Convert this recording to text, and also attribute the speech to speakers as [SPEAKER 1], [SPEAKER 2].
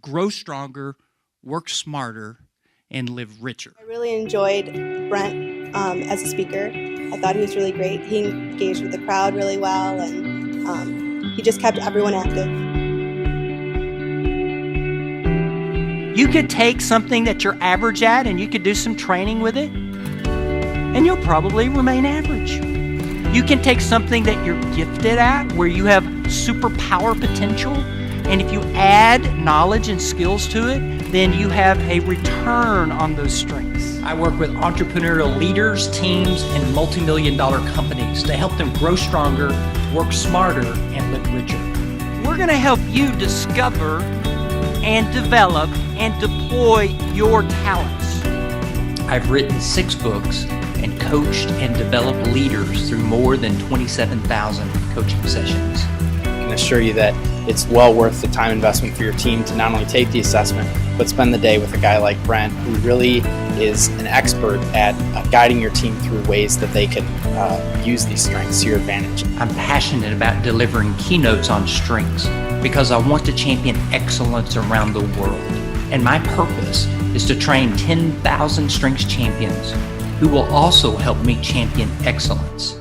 [SPEAKER 1] grow stronger, work smarter, and live richer.
[SPEAKER 2] I really enjoyed Brent as a speaker. I thought he was really great. He engaged with the crowd really well, and he just kept everyone active.
[SPEAKER 3] You could take something that you're average at and you could do some training with it, and you'll probably remain average. You can take something that you're gifted at, where you have superpower potential, and if you add knowledge and skills to it, then you have a return on those strengths.
[SPEAKER 4] I work with entrepreneurial leaders, teams, and multi-million-dollar companies to help them grow stronger, work smarter, and live richer.
[SPEAKER 3] We're going to help you discover and develop and deploy your talents.
[SPEAKER 4] I've written 6 books and coached and developed leaders through more than 27,000 coaching sessions.
[SPEAKER 5] I can assure you that it's well worth the time investment for your team to not only take the assessment, but spend the day with a guy like Brent, who really is an expert at guiding your team through ways that they can use these strengths to your advantage.
[SPEAKER 4] I'm passionate about delivering keynotes on strengths because I want to champion excellence around the world. And my purpose is to train 10,000 strengths champions who will also help me champion excellence.